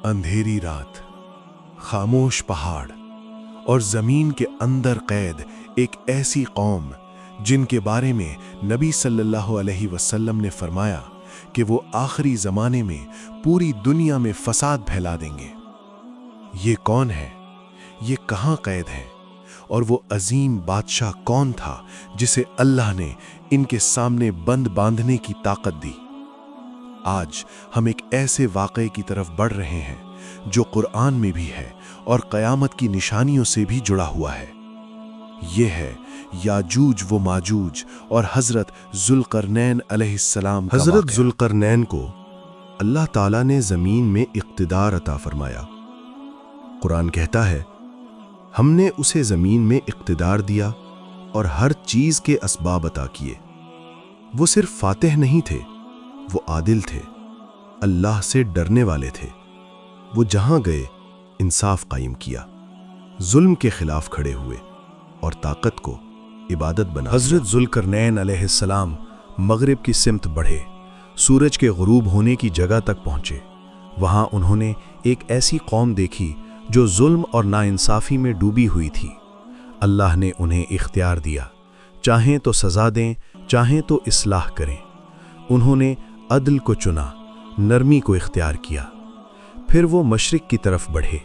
अंधेरी रात, खामोश पहाड़ और जमीन के अंदर कैद एक ऐसी कौम जिनके बारे में नबी सल्लल्लाहु अलैहि वसल्लम ने फरमाया कि वो आखिरी जमाने में पूरी दुनिया में फसाद फैला देंगे। ये कौन है? ये कहाँ कैद है? और वो अजीम बादशाह कौन था जिसे अल्लाह ने इनके सामने बंद बांधने की ताकत दी? आज हम एक ऐसे वाक़े की तरफ बढ़ रहे हैं जो कुरान में भी है और क़यामत की निशानियों से भी जुड़ा हुआ है। ये है याजूज व माजूज और हज़रत ज़ुल्क़रनैन अलैहिस्सलाम का हज़रत वाक़या। ज़ुल्क़रनैन को अल्लाह ताला ने ज़मीन में इक़्तिदार अता फरमाया। कुरान कहता है, हमने उसे ज़मीन में इक़्तिदार दिया और हर चीज़ के असबाब अता किए। वो सिर्फ फातिह नहीं थे, वो आदिल थे, अल्लाह से डरने वाले थे। वो जहां गए इंसाफ कायम किया, जुल्म के खिलाफ खड़े हुए और ताकत को इबादत बना। हज़रत ज़ुल्क़रनैन अलैहिस्सलाम मगरिब की सिमत बढ़े, सूरज के गुरूब होने की जगह तक पहुँचे। वहाँ उन्होंने एक ऐसी कौम देखी जो जुल्म और नाइंसाफ़ी में डूबी हुई थी। अल्लाह ने उन्हें इख्तियार दिया, चाहें तो सज़ा दें, चाहें तो इस्लाह करें। उन्होंने अदल को चुना, नरमी को इख्तियार किया। फिर वो मशरिक़ की तरफ बढ़े,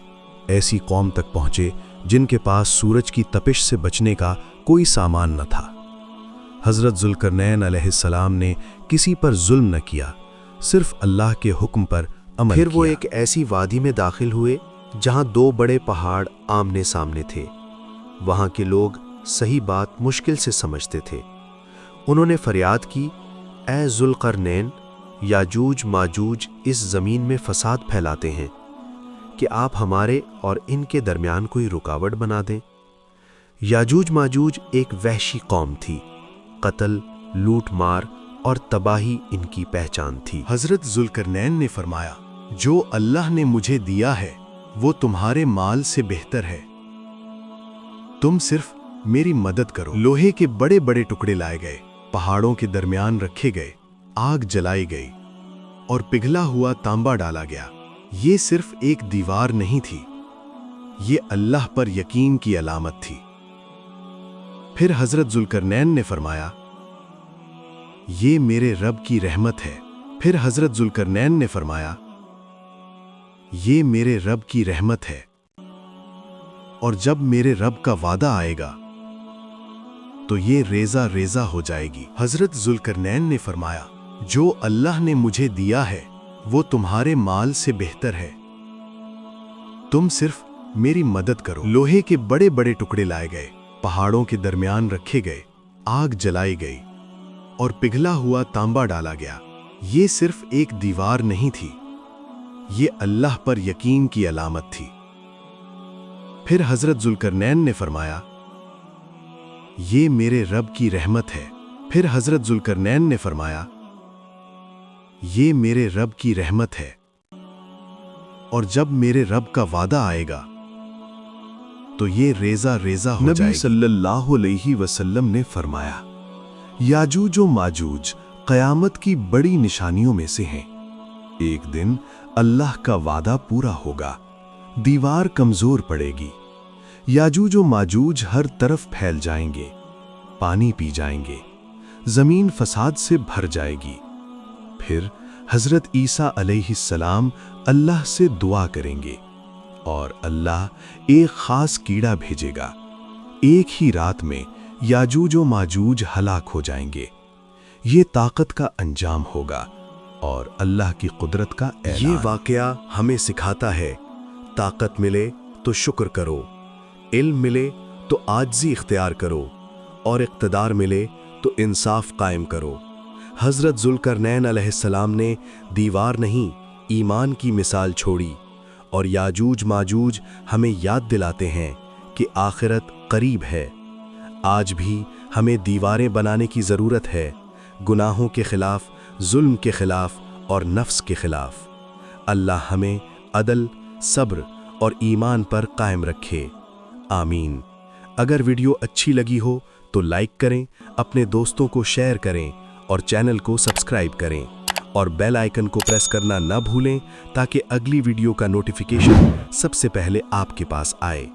ऐसी कौम तक पहुँचे जिनके पास सूरज की तपिश से बचने का कोई सामान न था। हज़रत ज़ुल्क़रनैन अलैहिस्सलाम ने किसी पर जुल्म न किया, सिर्फ अल्लाह के हुक्म पर अमल फिर किया। वो एक ऐसी वादी में दाखिल हुए जहां दो बड़े पहाड़ आमने सामने थे। वहां के लोग सही बात मुश्किल से समझते थे। उन्होंने फरियाद की, ऐ ज़ुल्क़रनैन, याजूज माजूज इस ज़मीन में फसाद फैलाते हैं कि आप हमारे और इनके दरमियान कोई रुकावट बना दें। याजूज माजूज एक वहशी कौम थी। कत्ल, लूट मार और तबाही इनकी पहचान थी। हज़रत ज़ुल्क़रनैन ने फरमाया, जो अल्लाह ने मुझे दिया है वो तुम्हारे माल से बेहतर है। तुम सिर्फ मेरी मदद करो। लोहे के बड़े बड़े टुकड़े लाए गए, पहाड़ों के दरमियान रखे गए, आग जलाई गई और पिघला हुआ तांबा डाला गया। ये सिर्फ एक दीवार नहीं थी, ये अल्लाह पर यकीन की अलामत थी। फिर हज़रत ज़ुल्क़रनैन ने फरमाया, ये मेरे रब की रहमत है। फिर हज़रत ज़ुल्क़रनैन ने फरमाया, ये मेरे रब की रहमत है, और जब मेरे रब का वादा आएगा तो ये रेज़ा रेज़ा हो जाएगी। हज़रत ज़ुल्क़रनैन ने फरमाया, जो अल्लाह ने मुझे दिया है वो तुम्हारे माल से बेहतर है। तुम सिर्फ मेरी मदद करो। लोहे के बड़े बड़े टुकड़े लाए गए, पहाड़ों के दरमियान रखे गए, आग जलाई गई और पिघला हुआ तांबा डाला गया। ये सिर्फ एक दीवार नहीं थी, ये अल्लाह पर यकीन की अलामत थी। फिर हज़रत ज़ुल्क़रनैन ने फरमाया, ये मेरे रब की रहमत है। फिर हज़रत ज़ुल्क़रनैन ने फरमाया, ये मेरे रब की रहमत है, और जब मेरे रब का वादा आएगा तो ये रेज़ा रेज़ा हो जाएगी। नबी सल्लल्लाहु अलैहि वसल्लम ने फरमाया, याजूज व माजूज क़यामत की बड़ी निशानियों में से हैं। एक दिन अल्लाह का वादा पूरा होगा, दीवार कमज़ोर पड़ेगी, याजूज व माजूज हर तरफ फैल जाएंगे, पानी पी जाएंगे, ज़मीन फसाद से भर जाएगी। फिर हज़रत ईसा अलैहिस्सलाम अल्लाह से दुआ करेंगे और अल्लाह एक ख़ास कीड़ा भेजेगा। एक ही रात में याजूज व माजूज हलाक हो जाएंगे। ये ताकत का अंजाम होगा और अल्लाह की कुदरत का ऐलान। ये वाक़या हमें सिखाता है, ताकत मिले तो शुक्र करो, इल्म मिले तो आजिज़ी इख्तियार करो, और इक़्तिदार मिले तो इंसाफ कायम करो। हज़रत ज़ुल्क़रनैन अलैहिस्सलाम ने दीवार नहीं, ईमान की मिसाल छोड़ी, और याजूज माजूज हमें याद दिलाते हैं कि आखिरत करीब है। आज भी हमें दीवारें बनाने की ज़रूरत है, गुनाहों के ख़िलाफ़, जुल्म के ख़िलाफ़ और नफ्स के ख़िलाफ़। अल्लाह हमें अदल, सब्र और ईमान पर कायम रखे। आमीन। अगर वीडियो अच्छी लगी हो तो लाइक करें, अपने दोस्तों को शेयर करें और चैनल को सब्सक्राइब करें। اور بیل آئکن کو پریس کرنا نہ بھولیں تاکہ اگلی ویڈیو کا نوٹیفیکیشن سب سے پہلے آپ کے پاس آئے۔